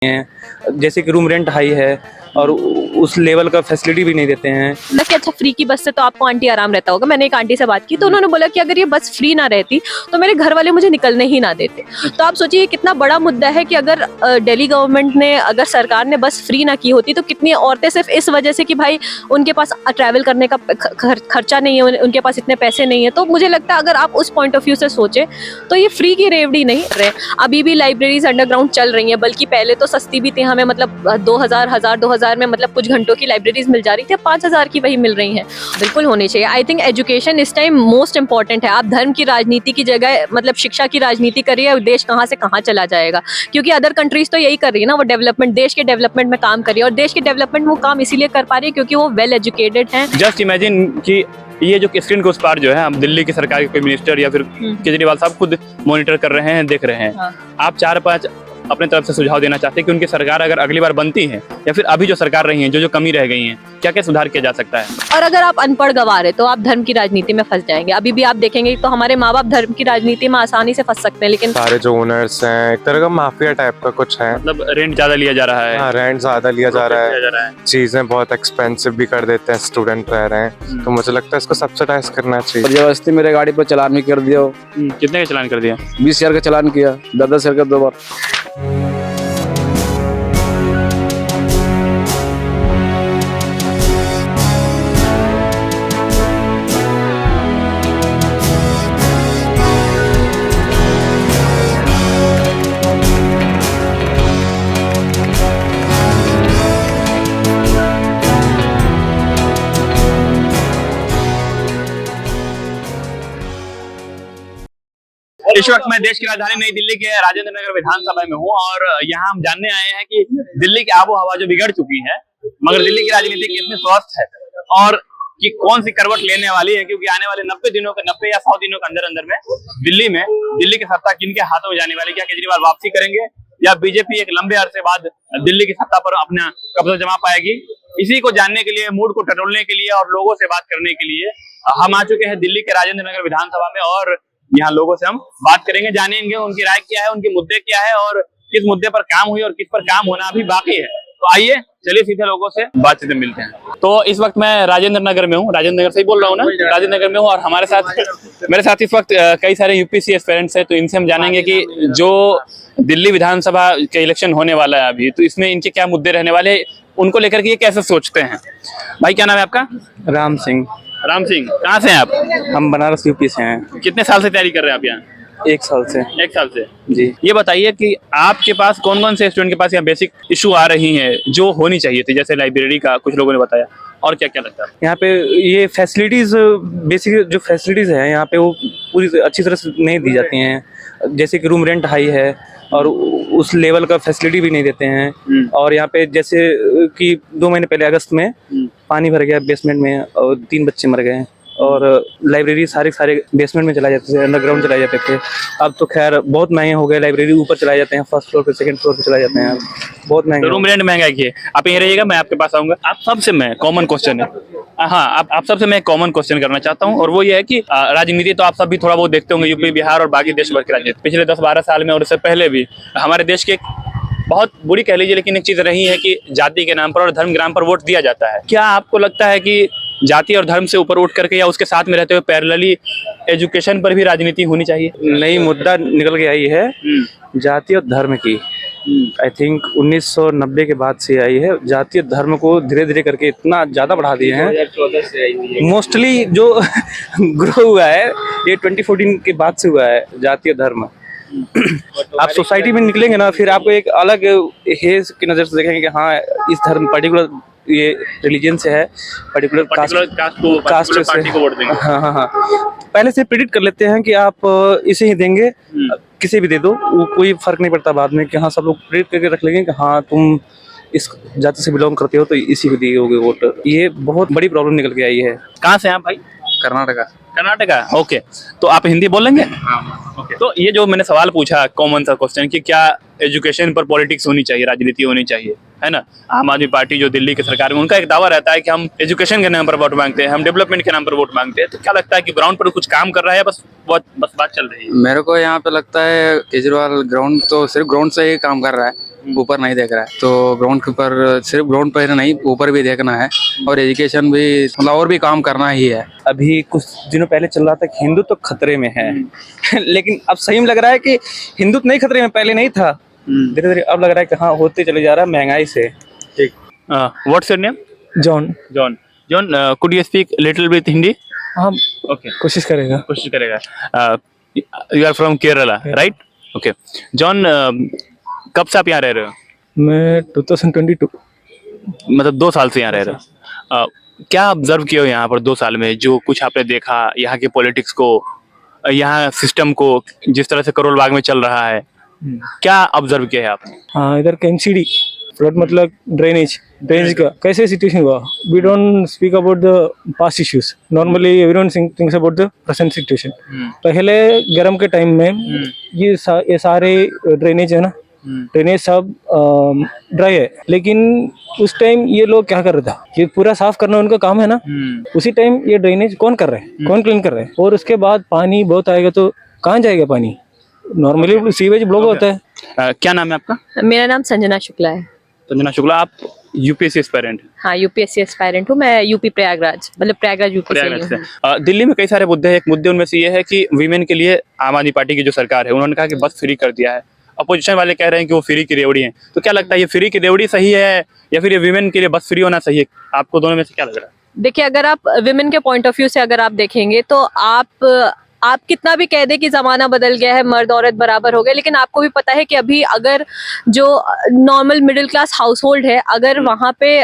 हैं, जैसे कि रूम रेंट हाई है और उस लेवल का फैसिलिटी भी नहीं देते हैं। मतलब कि अच्छा फ्री की बस से तो आपको आंटी आराम रहता होगा। मैंने एक आंटी से बात की तो उन्होंने बोला कि अगर ये बस फ्री ना रहती तो मेरे घर वाले मुझे निकलने ही ना देते। तो आप सोचिए कितना बड़ा मुद्दा है कि अगर दिल्ली गवर्नमेंट ने, अगर सरकार ने बस फ्री ना की होती तो कितनी औरतें सिर्फ इस वजह से कि भाई उनके पास ट्रैवल करने का खर्चा नहीं है, उनके पास इतने पैसे नहीं है। तो मुझे लगता है अगर आप उस पॉइंट ऑफ व्यू से सोचे तो ये फ्री की रेवड़ी नहीं कर रहे। अभी भी लाइब्रेरीज अंडरग्राउंड चल रही हैं, बल्कि पहले तो सस्ती भी थी, हमें मतलब 2000 में मतलब कुछ घंटों की लाइब्रेरीज मिल जा रही थी, 5000 की वही मिल रही हैं। बिल्कुल होनी चाहिए। आई थिंक एजुकेशन इस टाइम मोस्ट इंपॉर्टेंट है। आप धर्म की राजनीति की जगह मतलब शिक्षा की राजनीति करिए, देश कहाँ से कहाँ चला जाएगा। क्योंकि अदर कंट्रीज तो यही कर रही है ना, वो डेवलपमेंट, देश के डेवलपमेंट में काम कर रही है। और देश के डेवलपमेंट में वो काम इसीलिए कर पा रही है क्योंकि वो वेल एजुकेटेड हैं। जस्ट इमेजिन कि ये जो स्क्रीन के उस पार जो है, हम दिल्ली की सरकार के कोई मिनिस्टर या फिर केजरीवाल साहब खुद मॉनिटर कर रहे हैं, देख रहे हैं। हाँ। आप 4-5 अपने तरफ से सुझाव देना चाहते हैं कि उनकी सरकार अगर अगली बार बनती है या फिर अभी जो सरकार रही है, जो जो कमी रह गई है, क्या क्या सुधार किया जा सकता है? और अगर आप अनपढ़ गंवार है तो आप धर्म की राजनीति में फंस जाएंगे। अभी भी आप देखेंगे तो हमारे माँ बाप धर्म की राजनीति में आसानी से फंस सकते हैं, लेकिन सारे जो ओनर्स हैं एक तरह का माफिया टाइप का कुछ है। मतलब रेंट ज्यादा लिया जा रहा है। हाँ, रेंट ज्यादा लिया जा रहा है, चीजें बहुत एक्सपेंसिव भी कर देते हैं, स्टूडेंट रह रहे हैं। तो मुझे लगता है इसको सब्सिडाइज करना चाहिए। जबरदस्ती मेरे गाड़ी पर चलान भी कर दिया। कितने का चालान कर दिया? 20,000 का चलान किया, 10,000 का 2 बार। इस वक्त मैं देश की राजधानी नई दिल्ली के राजेंद्र नगर विधानसभा में हूँ और यहाँ हम जानने आए हैं कि दिल्ली की आबो हवा जो बिगड़ चुकी है, मगर दिल्ली की राजनीति कितनी स्वस्थ है और कि कौन सी करवट लेने वाली है। क्योंकि आने वाले 90 या 100 दिनों के अंदर में दिल्ली की सत्ता किनके हाथों में जाने वाली? क्या केजरीवाल वापसी करेंगे या बीजेपी एक लंबे अरसे बाद दिल्ली की सत्ता पर अपना कब्जा जमा पाएगी? इसी को जानने के लिए, मूड को टटोलने के लिए और लोगों से बात करने के लिए हम आ चुके हैं दिल्ली के राजेंद्र नगर विधानसभा में और यहाँ लोगों से हम बात करेंगे, जानेंगे उनकी राय क्या है, उनके मुद्दे क्या है और किस मुद्दे पर काम हुई और किस पर काम होना अभी बाकी है। तो आइए चलिए सीधे लोगों से बातचीत में मिलते हैं। तो इस वक्त मैं राजेंद्र नगर में हूँ, राजेंद्र नगर से ही बोल रहा हूँ ना, राजेंद्र नगर में हूँ और मेरे साथ इस वक्त कई सारे यूपीएससी एस्पिरेंट्स हैं। तो इनसे हम जानेंगे कि जो दिल्ली विधानसभा के इलेक्शन होने वाला है अभी, तो इसमें इनके क्या मुद्दे रहने वाले, उनको लेकर के ये कैसे सोचते हैं। भाई क्या नाम है आपका? राम सिंह। राम सिंह, कहाँ से हैं आप? हम बनारस यूपी से हैं। कितने साल से तैयारी कर रहे हैं आप यहाँ? 1 साल से। 1 साल से जी। ये बताइए कि आपके पास कौन कौन से स्टूडेंट के पास यहाँ बेसिक इशू आ रही हैं जो होनी चाहिए थी, जैसे लाइब्रेरी का कुछ लोगों ने बताया, और क्या क्या लगता है? यहाँ पे ये फैसिलिटीज, बेसिक जो फैसिलिटीज हैं यहाँ पे वो पूरी अच्छी तरह से नहीं दी जाती हैं। जैसे कि रूम रेंट हाई है और उस लेवल का फैसिलिटी भी नहीं देते हैं। और यहाँ पे जैसे कि 2 महीने पहले अगस्त में पानी भर गया बेसमेंट में और 3 बच्चे मर गए और लाइब्रेरी सारे बेसमेंट में चलाए जाते थे, अंडरग्राउंड चलाए जाते थे। अब तो खैर बहुत महंगे हो गए, लाइब्रेरी ऊपर चलाए जाते हैं, फर्स्ट फ्लोर पे, सेकंड फ्लोर पे चलाए जाते हैं, बहुत महंगे। रूम रेंट महंगा किए। आप यहीं रहिएगा, मैं आपके पास आऊंगा। आप सबसे मैं कॉमन क्वेश्चन है, हाँ आप सबसे मैं कॉमन क्वेश्चन करना चाहता हूँ और वो ये है कि राजनीति तो आप सब भी थोड़ा बहुत देखते होंगे, यूपी, बिहार और बाकी देश भर की राजनीति पिछले 10-12 साल में और इससे पहले भी हमारे देश के बहुत बुरी कह लीजिए लेकिन एक चीज रही है कि जाति के नाम पर और धर्म के नाम पर वोट दिया जाता है। क्या आपको लगता है कि जाति और धर्म से ऊपर उठ करके या उसके साथ में रहते हुए पैरेलली एजुकेशन पर भी राजनीति होनी चाहिए? नई मुद्दा निकल के आई है जाति और धर्म की। आई थिंक 1990 के बाद से आई है। जाति और धर्म को धीरे धीरे करके इतना ज्यादा बढ़ा दिए हैं। 2014 से आई हुई है। मोस्टली जो ग्रो हुआ है ये 2014 के बाद से हुआ है, जाति और धर्म। आप सोसाइटी में निकलेंगे ना, फिर आपको एक अलग हेज की नजर से देखेंगे कि हाँ इस धर्म पर्टिकुलर ये रिलीजन से है, पर्टिकुलर कास्ट से वोट देंगे। हाँ, पहले से प्रेडिक्ट कर लेते हैं कि आप इसे ही देंगे, किसी भी दे दो, वो कोई फर्क नहीं पड़ता बाद में कि हाँ सब लोग प्रेडिक्ट करके रख लेंगे कि हाँ तुम इस जाति से बिलोंग करते हो तो इसी को दिए वोट। ये बहुत बड़ी प्रॉब्लम निकल के आई है। कहाँ से हैं आप भाई? कर्नाटका। ओके, तो आप हिंदी बोल लेंगे? ओके। तो ये जो मैंने सवाल पूछा कॉमन सा क्वेश्चन कि क्या एजुकेशन पर पॉलिटिक्स होनी चाहिए, राजनीति होनी चाहिए, है ना। आम आदमी पार्टी जो दिल्ली की सरकार में, उनका एक दावा रहता है कि हम एजुकेशन के नाम पर वोट मांगते हैं, हम डेवलपमेंट के नाम पर वोट मांगते हैं। तो क्या लगता है कि ग्राउंड पर कुछ काम कर रहा है, बस बात चल रही है? मेरे को यहाँ पे लगता है केजरीवाल ग्राउंड तो सिर्फ ग्राउंड से ही काम कर रहा है, ऊपर नहीं देख रहा है। तो ग्राउंड के ऊपर सिर्फ ग्राउंड पर नहीं, ऊपर भी देखना है और एजुकेशन भी मतलब और भी काम करना ही है। अभी कुछ दिनों पहले चल रहा था कि हिंदुत्व तो खतरे में है लेकिन अब सही में लग रहा है कि हिंदुत्व नहीं खतरे में, पहले नहीं था, धीरे धीरे अब लग रहा है कि हाँ होते चले जा रहा है महंगाई से। ठीक। What's your name? John. John, could you speak little bit Hindi? हाँ ओके, कोशिश करेगा। You are from Kerala, right? Okay John, कब से आप यहाँ रह रहे हो? मैं 2022। मतलब 2 साल से यहाँ रह रहे हो। क्या ऑब्जर्व किए हो यहाँ पर 2 साल में, जो कुछ आपने देखा यहाँ के पॉलिटिक्स को, यहाँ सिस्टम को, जिस तरह से करोल बाग में चल रहा है, क्या ऑब्जर्व किया है आपने? हाँ, इधर का एमसीडी फ्लड मतलब ड्रेनेज का कैसे सिचुएशन हुआ। We don't speak about the past issues, normally everyone thinks about the present situation. पहले गर्म के टाइम में ये सारे ड्रेनेज है ना, ड्रेनेज सब ड्राई है, लेकिन उस टाइम ये लोग क्या कर रहा था, ये पूरा साफ करना उनका काम है ना। उसी टाइम ये ड्रेनेज कौन कर रहा है, कौन क्लीन कर रहा है? और उसके बाद पानी बहुत आएगा तो कहाँ जाएगा पानी? नॉर्मली सीवेज ब्लॉक होता है। क्या नाम है आपका? मेरा नाम संजना शुक्ला है। संजना शुक्ला, आप यूपीएससी एस्पायरेंट? हाँ, यूपीएससी एस्पायरेंट हूँ मैं, यूपी प्रयागराज, मतलब प्रयागराज यूपी से ही हूँ। दिल्ली में कई सारे मुद्दे हैं, एक मुद्दे उनमें से ये है कि वीमेन के लिए आम आदमी पार्टी की जो सरकार है, उन्होंने कहा कि बस फ्री कर दिया है। अपोजिशन वाले कह रहे हैं कि वो फ्री की रेवड़ी है। तो क्या लगता है, ये फ्री की रेवड़ी सही है या फिर ये वीमेन के लिए बस फ्री होना सही है? आपको दोनों में से क्या लग रहा है? देखिए, अगर आप विमेन के पॉइंट ऑफ व्यू से अगर आप देखेंगे तो आप कितना भी कह दे कि जमाना बदल गया है, मर्द औरत बराबर हो गए, लेकिन आपको भी पता है कि अभी अगर जो normal middle class house hold है, अगर वहाँ पे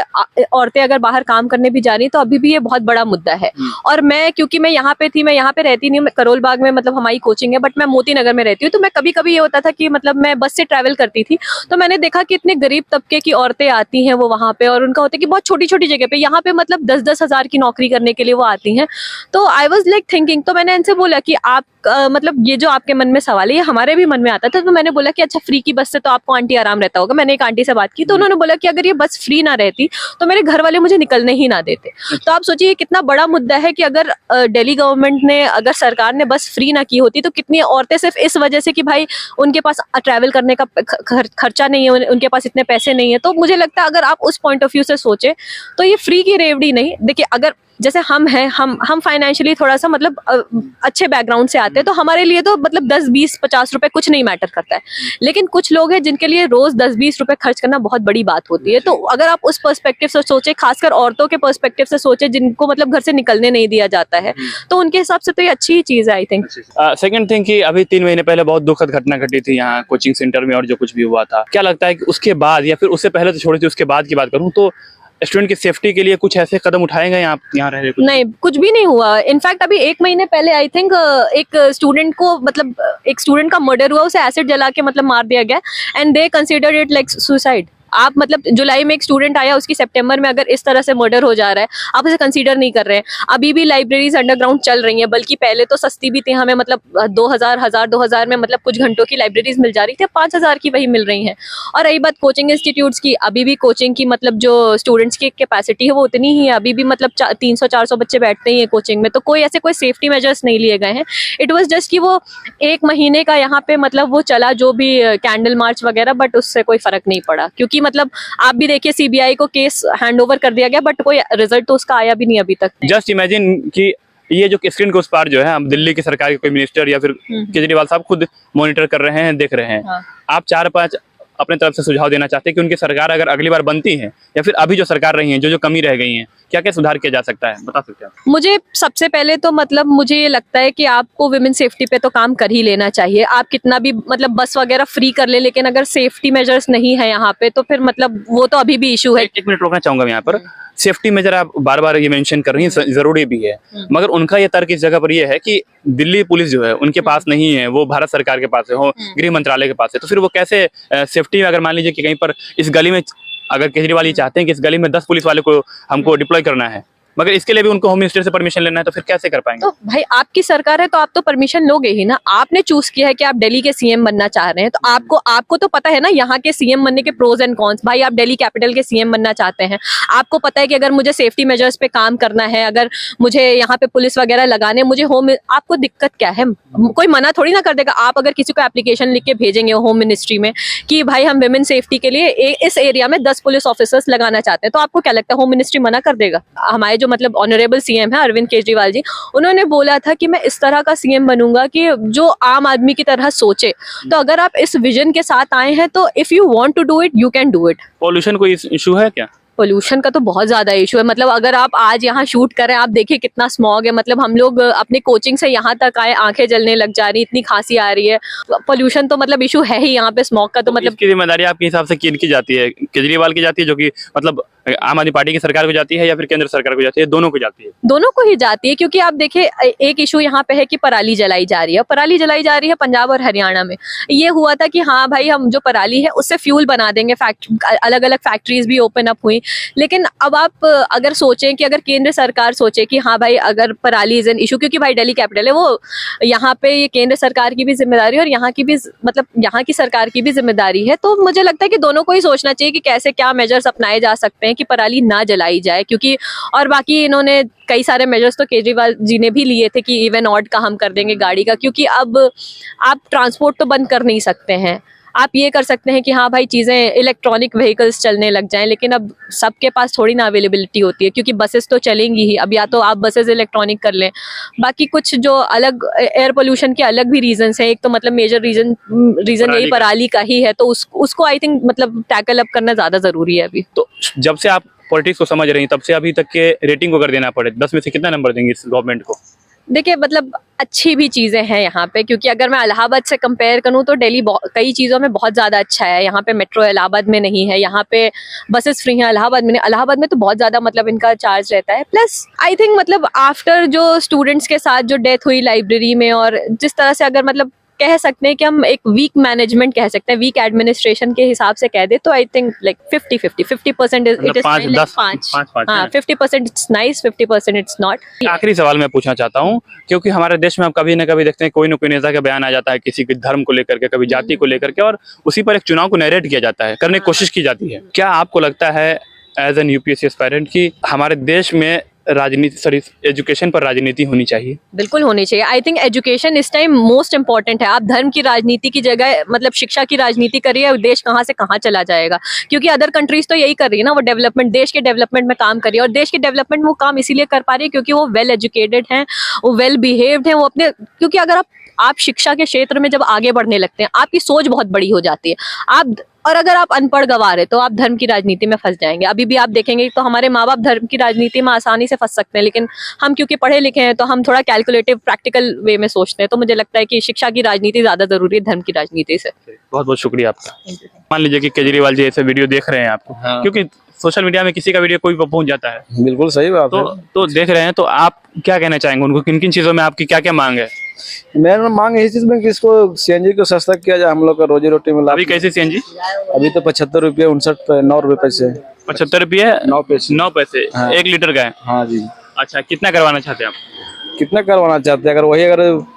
औरतें अगर बाहर काम करने भी जा रही तो अभी भी ये बहुत बड़ा मुद्दा है। और क्योंकि मैं यहाँ पे थी, मैं यहाँ पे रहती नहीं हूँ, करोल बाग में मतलब हमारी कोचिंग है, बट मैं मोती नगर में रहती हूँ। तो मैं कभी कभी ये होता था कि मतलब मैं बस से ट्रैवल करती थी, तो मैंने देखा कि इतने गरीब तबके की औरतें आती हैं वो वहाँ पे, और उनका होता है कि बहुत छोटी छोटी जगह पे, यहाँ पे मतलब 10-10 हज़ार की नौकरी करने के लिए वो आती हैं। तो आई वॉज लाइक थिंकिंग, तो मैंने इनसे बोला कि आप मतलब ये जो आपके मन में सवाल है ये हमारे भी मन में आता था। तो मैंने बोला कि अच्छा, फ्री की बस से तो आपको आंटी आराम रहता होगा। मैंने एक आंटी से बात की तो उन्होंने बोला कि अगर ये बस फ्री ना रहती तो मेरे घर वाले मुझे निकलने ही ना देते। तो आप सोचिए कितना बड़ा मुद्दा है कि अगर दिल्ली गवर्नमेंट ने, अगर सरकार ने बस फ्री ना की होती तो कितनी औरतें सिर्फ इस वजह से कि भाई उनके पास ट्रैवल करने का खर्चा नहीं है, उनके पास इतने पैसे नहीं है। तो मुझे लगता है अगर आप उस पॉइंट ऑफ व्यू से सोचे तो ये फ्री की रेवड़ी नहीं। देखिए, अगर जैसे हम हैं, हम फाइनेंशियली थोड़ा सा मतलब अच्छे बैकग्राउंड से आते हैं, तो हमारे लिए तो मतलब 10, 20, 50 रुपए कुछ नहीं मैटर करता है। लेकिन कुछ लोग हैं जिनके लिए रोज 10-20 रुपए खर्च करना बहुत बड़ी बात होती है। तो अगर आप उस पर्सपेक्टिव से सोचे, खासकर औरतों के पर्सपेक्टिव से सोचे जिनको मतलब घर से निकलने नहीं दिया जाता है, तो उनके हिसाब से तो ये अच्छी ही चीज है आई थिंक। सेकंड थिंग कि अभी 3 महीने पहले बहुत दुखद घटना घटी थी यहाँ कोचिंग सेंटर में, और जो कुछ भी हुआ था, क्या लगता है कि उसके बाद या फिर उससे पहले तो छोड़ी थी, उसके बाद की बात करूँ तो स्टूडेंट की सेफ्टी के लिए कुछ ऐसे कदम उठाए गए आप यहाँ रह रहे? नहीं, कुछ भी नहीं हुआ। इनफैक्ट अभी 1 महीने पहले आई थिंक एक स्टूडेंट को मतलब एक स्टूडेंट का मर्डर हुआ, उसे एसिड जला के मतलब मार दिया गया, and they considered it like suicide. आप मतलब जुलाई में एक स्टूडेंट आया, उसकी सितंबर में अगर इस तरह से मर्डर हो जा रहा है, आप उसे कंसीडर नहीं कर रहे हैं। अभी भी लाइब्रेरीज अंडरग्राउंड चल रही हैं, बल्कि पहले तो सस्ती भी थी, हमें मतलब 2000 में मतलब कुछ घंटों की लाइब्रेरीज मिल जा रही थी, 5000 की वही मिल रही हैं। और रही बात कोचिंग इंस्टीट्यूट्स की, अभी भी कोचिंग की मतलब जो स्टूडेंट्स की कैपेसिटी है वो उतनी ही है, अभी भी मतलब 300-400 बच्चे बैठते ही हैं कोचिंग में। तो कोई ऐसे कोई सेफ्टी मेजर्स नहीं लिए गए हैं। इट वॉज जस्ट कि वो 1 महीने का यहाँ पे मतलब वो चला जो भी कैंडल मार्च वगैरह, बट उससे कोई फर्क नहीं पड़ा, क्योंकि मतलब आप भी देखिए सीबीआई को केस हैंडओवर कर दिया गया, बट कोई रिजल्ट तो उसका आया भी नहीं अभी तक। जस्ट इमेजिन कि ये जो स्क्रीन के उस पार जो है, हम दिल्ली की सरकार के कोई मिनिस्टर या फिर केजरीवाल साहब खुद मॉनिटर कर रहे हैं, देख रहे हैं। हाँ। आप 4-5 अपने तरफ से सुझाव देना चाहते हैं कि उनकी सरकार अगर अगली बार बनती है या फिर अभी जो सरकार रही है, जो कमी रह गई है, क्या क्या सुधार किया जा सकता है, बता सकते हैं? मुझे सबसे पहले तो मतलब मुझे ये लगता है कि आपको विमेन सेफ्टी पे तो काम कर ही लेना चाहिए। आप कितना भी मतलब बस वगैरह फ्री कर ले, लेकिन अगर सेफ्टी मेजर्स नहीं है यहाँ पे तो फिर मतलब वो तो अभी भी इशू है। 1 मिनट रोकना चाहूंगा यहाँ पर। सेफ्टी मेजर आप बार बार ये मेंशन कर रही हैं, जरूरी भी है, मगर उनका ये तर्क इस जगह पर ये है कि दिल्ली पुलिस जो है उनके पास नहीं है, वो भारत सरकार के पास है, वो गृह मंत्रालय के पास है। तो फिर वो कैसे सेफ्टी में, अगर मान लीजिए कि कहीं पर इस गली में, अगर केजरीवाल ये चाहते हैं कि इस गली में 10 पुलिस वाले को हमको डिप्लॉय करना है, मगर इसके लिए भी उनको होम मिनिस्टर से परमिशन लेना है, तो फिर कैसे कर पाएंगे? तो भाई आपकी सरकार है तो आप तो परमिशन लोगे ही ना। आपने चूज किया है कि आप दिल्ली के सीएम बनना चाह रहे हैं, तो आपको तो पता है ना यहाँ के सीएम बनने के प्रोज एंड कॉन्स। भाई आप दिल्ली कैपिटल के सीएम बनना चाहते हैं, आपको पता है कि अगर मुझे सेफ्टी मेजर्स पे काम करना है, अगर मुझे यहाँ पे पुलिस वगैरह लगाने, मुझे आपको दिक्कत क्या है? कोई मना थोड़ी ना कर देगा। आप अगर किसी को एप्लीकेशन लिख के भेजेंगे होम मिनिस्ट्री में कि भाई हम विमेन सेफ्टी के लिए इस एरिया में 10 पुलिस ऑफिसर्स लगाना चाहते हैं, तो आपको क्या लगता है होम मिनिस्ट्री मना कर देगा? हमारे जो मतलब ऑनरेबल सीएम है अरविंद केजरीवाल जी, उन्होंने बोला था कि मैं इस तरह का सीएम बनूंगा कि जो आम आदमी की तरह सोचे। तो अगर आप इस विजन के साथ आए हैं तो if you want to do it you can do it. Pollution कोई इशू है क्या? पोल्यूशन का तो बहुत ज्यादा इशू है। मतलब अगर आप आज यहाँ शूट कर रहे हैं, आप देखिए कितना स्मॉग है। मतलब हम लोग अपने कोचिंग से यहाँ तक आए, आंखें जलने लग जा रही, इतनी खांसी आ रही है। पोल्यूशन तो मतलब इशू है ही यहाँ पे, स्मॉग का तो मतलब। इसकी जिम्मेदारी आपके हिसाब से किन की जाती है? केजरीवाल की जाती है, जो कि मतलब आम आदमी पार्टी की सरकार को जाती है, या फिर केंद्र सरकार को जाती है? दोनों को जाती है? दोनों को ही जाती है, क्योंकि आप देखिए एक इशू यहाँ पे है कि पराली जलाई जा रही है। पराली जलाई जा रही है पंजाब और हरियाणा में। ये हुआ था कि हाँ भाई हम जो पराली है उससे फ्यूल बना देंगे, अलग अलग फैक्ट्रीज भी ओपन अप हुई। लेकिन अब आप अगर सोचें कि अगर केंद्र सरकार सोचे कि हाँ भाई अगर पराली इज एन इशू, क्योंकि भाई दिल्ली कैपिटल है, वो यहाँ पे ये केंद्र सरकार की भी जिम्मेदारी और यहाँ की भी मतलब यहाँ की सरकार की भी जिम्मेदारी है। तो मुझे लगता है कि दोनों को ही सोचना चाहिए कि कैसे क्या मेजर्स अपनाए जा सकते हैं कि पराली ना जलाई जाए। क्योंकि और बाकी इन्होंने कई सारे मेजर्स तो केजरीवाल जी ने भी लिए थे कि इवन ऑड का हम कर देंगे गाड़ी का, क्योंकि अब आप ट्रांसपोर्ट तो बंद कर नहीं सकते हैं। आप ये कर सकते हैं कि हाँ भाई चीज़ें इलेक्ट्रॉनिक व्हीकल्स चलने लग जाएं, लेकिन अब सबके पास थोड़ी ना अवेलेबिलिटी होती है, क्योंकि बसेस तो चलेंगी ही। अब या तो आप बसेस इलेक्ट्रॉनिक कर लें, बाकी कुछ जो अलग एयर पोल्यूशन के अलग भी रीजंस हैं। एक तो मतलब मेजर रीजन यही पराली का ही है, तो उसको आई थिंक मतलब टैकल अप करना ज़्यादा ज़रूरी है अभी। तो जब से आप पॉलिटिक्स को समझ रही हैं तब से अभी तक के रेटिंग को अगर देना पड़े 10 में से कितना नंबर देंगे इस गवर्नमेंट को? देखिए मतलब अच्छी भी चीज़ें हैं यहाँ पे, क्योंकि अगर मैं इलाहाबाद से कंपेयर करूँ तो दिल्ली कई चीज़ों में बहुत ज़्यादा अच्छा है। यहाँ पे मेट्रो इलाहाबाद में नहीं है, यहाँ पे बसेस फ्री हैं, इलाहाबाद में तो बहुत ज़्यादा मतलब इनका चार्ज रहता है। प्लस आई थिंक मतलब आफ्टर जो स्टूडेंट्स के साथ जो डेथ हुई लाइब्रेरी में, और जिस तरह से अगर मतलब कह सकते हैं कि हम एक वीक मैनेजमेंट कह सकते हैं, वीक एडमिनिस्ट्रेशन के हिसाब से कह दे, तो I think like 50% it is 50% it's nice, 50% it's not. आखिरी सवाल मैं पूछना चाहता हूँ, क्योंकि हमारे देश में आप कभी ना कभी देखते हैं कोई ना कोई नेता का बयान आ जाता है किसी के धर्म को लेकर के, कभी जाति को लेकर के, और उसी पर एक चुनाव को नैरेट किया जाता है, करने की कोशिश की जाती है। क्या आपको लगता है एज एन यूपीएससी एस्पायरेंट कि हमारे देश में राजनीति एजुकेशन पर राजनीति होनी चाहिए? बिल्कुल होनी चाहिए। आई थिंक एजुकेशन इस टाइम मोस्ट इंपॉर्टेंट है। आप धर्म की राजनीति की जगह मतलब शिक्षा की राजनीति करिए, देश कहाँ से कहाँ चला जाएगा। क्योंकि अदर कंट्रीज तो यही कर रही है ना, वो डेवलपमेंट, देश के डेवलपमेंट में काम कर रही है। और देश के डेवलपमेंट में वो काम इसीलिए कर पा रही है क्योंकि वो वेल एजुकेटेड हैं, वो वेल बिहेव्ड हैं, वो अपने, क्योंकि अगर आप शिक्षा के क्षेत्र में जब आगे बढ़ने लगते हैं, आपकी सोच बहुत बड़ी हो जाती है। और अगर आप अनपढ़ गंवार है तो आप धर्म की राजनीति में फंस जाएंगे। अभी भी आप देखेंगे तो हमारे माँ बाप धर्म की राजनीति में आसानी से फंस सकते हैं, लेकिन हम क्योंकि पढ़े लिखे हैं तो हम थोड़ा कैलकुलेटिव प्रैक्टिकल वे में सोचते हैं। तो मुझे लगता है कि शिक्षा की राजनीति ज्यादा जरूरी है धर्म की राजनीति से। बहुत बहुत शुक्रिया आपका। मान लीजिए कि केजरीवाल जी ऐसे वीडियो देख रहे हैं आपको, क्योंकि सोशल मीडिया में किसी का वीडियो कोई पहुंच जाता है। बिल्कुल सही बात है। तो देख रहे हैं, तो आप क्या कहना चाहेंगे उनको? किन किन चीजों में आपकी क्या क्या मांग है? मेरा मांग इसी चीज में कि इसको सीएनजी को सस्ता किया जाए, हम लोग का रोजी रोटी में। अभी कैसे सीएनजी? अभी तो 75 रुपये 9 रुपए पैसे। 75 रुपये 9 पैसे 9 पैसे 1 लीटर का है? हाँ जी। अच्छा, कितना करवाना चाहते हैं आप? कितना करवाना चाहते हैं? अगर वही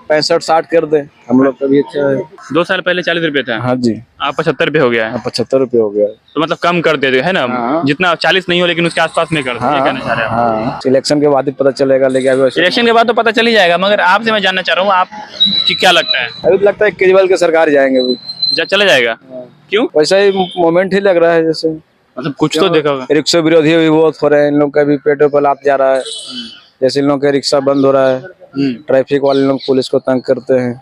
65-60 कर दे हम लोग का भी अच्छा है। 2 साल पहले 40 रुपये था। हाँ जी। आप 75 रुपये हो गया है। 75 रुपये हो गया। तो मतलब कम कर दे है ना? हाँ। जितना 40 नहीं हो लेकिन उसके आसपास में कर दे, ये कहना चाह रहे हैं आप? हाँ, इलेक्शन के बाद ही पता चलेगा, लेकिन अभी इलेक्शन के बाद तो पता चल ही जाएगा। मगर आपसे मैं जानना चाह रहा हूँ, आप कि क्या लगता है? अभी तो लगता है केजरीवाल की सरकार जाएंगे अभी। चला जाएगा? क्यों? वैसा ही मोमेंट ही लग रहा है, जैसे मतलब कुछ तो देखा होगा। रिक्शा विरोधी भी बहुत हो रहे हैं, इन लोग का भी पेटों पर लात जा रहा है। जैसे इन लोग का रिक्शा बंद हो रहा है, ट्रैफिक वाले लोग पुलिस को तंग करते हैं,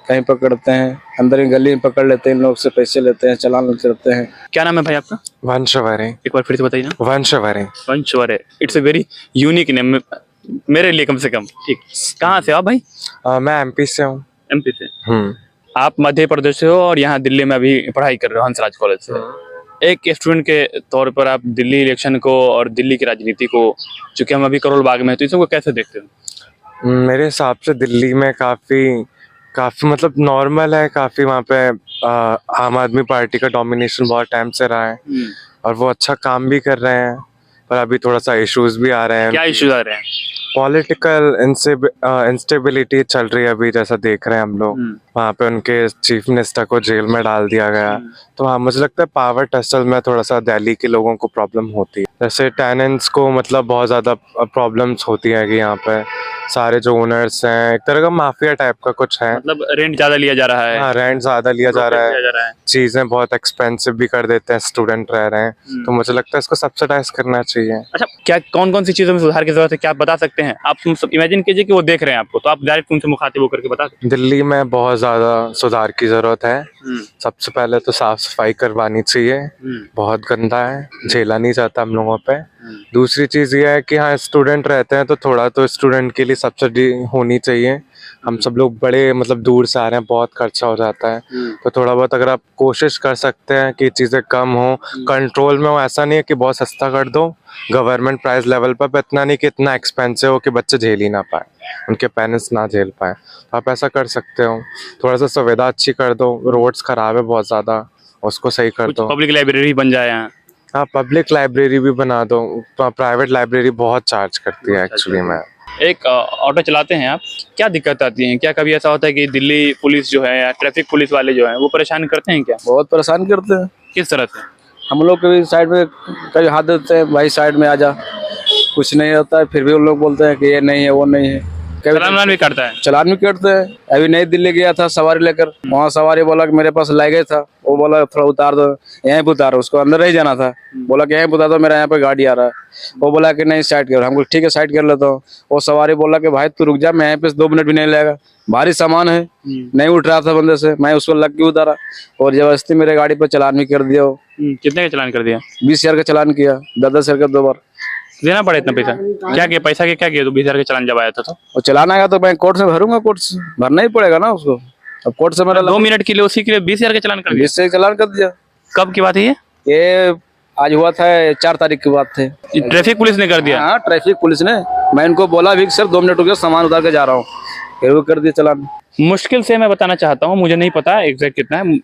कहीं पकड़ते हैं, अंदर की गली में पकड़ लेते हैं, इन लोग से पैसे लेते हैं, चालान करते हैं। क्या नाम है भाई आपका? वंशवरे। एक बार फिर से बताइए ना। Vanshvare. Vanshvare, it's a very unique name मेरे लिए, कम से कम। ठीक, कहाँ से आप भाई? मैं एमपी से हूँ। एमपी से? आप मध्य प्रदेश से हो और यहाँ दिल्ली में अभी पढ़ाई कर रहे हो हंसराज कॉलेज से। एक स्टूडेंट के तौर पर आप दिल्ली इलेक्शन को और दिल्ली की राजनीति को, चूंकि हम अभी करोल बाग में हैं, तो इसको कैसे देखते हो? मेरे हिसाब से दिल्ली में काफ़ी मतलब नॉर्मल है, काफ़ी वहाँ पे आम आदमी पार्टी का डोमिनेशन बहुत टाइम से रहा है और वो अच्छा काम भी कर रहे हैं। पर अभी थोड़ा सा इश्यूज भी आ रहे हैं। क्या इश्यूज आ रहे हैं? पॉलिटिकल इंस्टेबिलिटी चल रही है अभी, जैसा देख रहे हैं हम लोग। वहाँ पे उनके चीफ मिनिस्टर को जेल में डाल दिया गया। तो हाँ, मुझे लगता है पावर टसल में थोड़ा सा दिल्ली के लोगों को प्रॉब्लम होती है। जैसे टेनेंट्स को मतलब बहुत ज़्यादा प्रॉब्लम्स होती है कि यहाँ पे सारे जो ओनर्स हैं, एक तरह का माफिया टाइप का कुछ है। मतलब रेंट ज्यादा लिया जा रहा है। हाँ, रेंट ज़्यादा लिया जा रहा है, चीज़ें बहुत एक्सपेंसिव भी कर देते हैं, स्टूडेंट रह रहे हैं। तो मुझे लगता है इसको सब्सिडाइज करना चाहिए। अच्छा, क्या कौन कौन सी चीजों में सुधार की जरूरत है, क्या आप बता सकते हैं? आप सब इमेजिन कीजिए कि वो देख रहे हैं आपको, तो आप डायरेक्ट उनसे मुखातिब होकर के बता सकते दिल्ली में बहुत ज़्यादा सुधार की ज़रूरत है। सबसे पहले तो साफ सफाई करवानी चाहिए, बहुत गंदा है, झेला नहीं जाता हम लोगों पे। दूसरी चीज़ ये है कि हाँ, स्टूडेंट रहते हैं तो थोड़ा तो स्टूडेंट के लिए सब्सिडी होनी चाहिए। हम सब लोग बड़े मतलब दूर से आ रहे हैं, बहुत खर्चा हो जाता है। तो थोड़ा बहुत अगर आप कोशिश कर सकते हैं कि चीज़ें कम हो, कंट्रोल में हो। ऐसा नहीं है कि बहुत सस्ता कर दो गवर्नमेंट प्राइस लेवल पर, इतना नहीं कि इतना एक्सपेंसिव हो कि बच्चे झेल ही ना पाए, उनके पेरेंट्स ना झेल पाए। तो आप ऐसा कर सकते हो, थोड़ा सा सुविधा अच्छी कर दो। रोड्स खराब है बहुत ज़्यादा, उसको सही कर दो। पब्लिक लाइब्रेरी बन जाए यहाँ। हाँ, पब्लिक लाइब्रेरी भी बना दो। प्राइवेट लाइब्रेरी बहुत चार्ज करती है एक्चुअली में। एक ऑटो चलाते हैं आप, क्या दिक्कत आती है? क्या कभी ऐसा होता है कि दिल्ली पुलिस जो है या ट्रैफिक पुलिस वाले जो हैं वो परेशान करते हैं क्या? बहुत परेशान करते हैं। किस तरह से? हम लोग कभी साइड में कभी हाथ देते हैं, भाई साइड में आ जा, कुछ नहीं होता है, फिर भी उन लोग बोलते हैं कि ये नहीं है वो नहीं है। चालान भी करता है। चलान भी करते हैं। अभी नई दिल्ली गया था सवारी लेकर, वहाँ सवारी बोला कि मेरे पास लैगेज था, वो बोला थोड़ा उतार दो, यहीं पे उतारो। उसको अंदर ही जाना था, बोला कि यहीं पे उतार दो, मेरा यहाँ पे गाड़ी आ रहा है। वो बोला कि नहीं साइड कर। हमको ठीक है साइड कर लेता हूँ। वो सवारी बोला कि भाई तू रुक जा, मैं यहाँ पे 2 मिनट भी नहीं लगेगा, भारी सामान है, नहीं उठ रहा था बंदे से, मैं उसको लग के उतारा और जबरदस्ती मेरे गाड़ी पर चलान भी कर दिया। कितने का चालान कर दिया? 20,000 का चलान किया, 10,000 का 2 बार देना पड़े इतना पैसा? क्या किया पैसा के, क्या किया? तो 20,000 का चालान जब आया था तो और चलान आएगा तो मैं कोर्ट से भरूंगा, कोर्ट से भरना ही पड़ेगा ना उसको। अब कोर्ट से मेरा 2 मिनट के लिए उसी के लिए 20,000 का चालान कर दिया। 20 से चलान कर दिया। कब की बात है ये? ये आज हुआ था, 4 तारीख की बात थी। ट्रैफिक पुलिस ने कर दिया? हाँ, ट्रैफिक पुलिस ने। मैं इनको बोला भी सर 2 मिनट रुक जाओ, सामान उतार के जा रहा हूँ, फिर वो कर दिया चलान। मुश्किल से मैं बताना चाहता हूँ, मुझे नहीं पता एग्जैक्ट कितना है,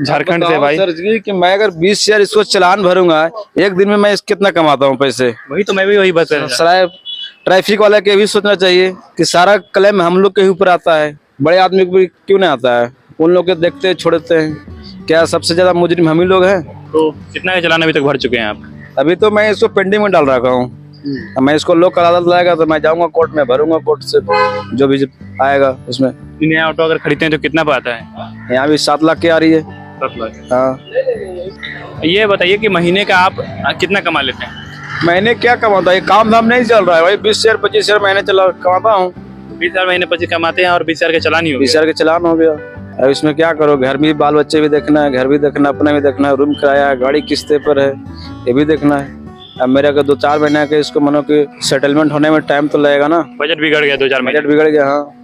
झारखंड से भाई। सर जी कि मैं अगर 20,000 इसको चलान भरूंगा, एक दिन में मैं कितना कमाता हूँ पैसे। वही तो मैं भी वही बस सराय ट्रैफिक वाला के भी सोचना चाहिए कि सारा क्लेम हम लोग के ही ऊपर आता है, बड़े आदमी को भी क्यों नहीं आता है? उन लोग के देखते छोड़ते हैं। क्या सबसे ज्यादा मुजरिम हम ही लोग हैं? तो कितना का चालान अभी तक भर चुके हैं आप? अभी तो मैं इसको पेंडिंग में डाल रखा हूँ। मैं इसको लोकल अदालत लाएगा तो मैं जाऊंगा कोर्ट में, भरूंगा कोर्ट से जो भी आएगा उसमें। नया ऑटो अगर खरीदते हैं तो कितना आता है? यहाँ भी 7 लाख की आ रही है। 7 लाख। हाँ, ये बताइए कि महीने का आप कितना कमा लेते हैं? मैंने क्या कमाता है, काम धाम नहीं चल रहा है भाई। 20,000 25,000 महीने चला कमाता हूँ। 20,000 महीने 25 कमाते हैं और 20,000 के चालान ही हो गया। 20,000 के चलान हो गया। अब इसमें क्या करो, घर भी बाल बच्चे भी देखना है, घर भी देखना है, अपना भी देखना है, रूम किराया है, गाड़ी किस्ते पर है, ये भी देखना है। अब मेरे को 2-4 महीने के इसको मानो कि सेटलमेंट होने में टाइम तो लगेगा ना। बजट बिगड़ गया 2-4 महीने। बजट बिगड़ गया। हाँ,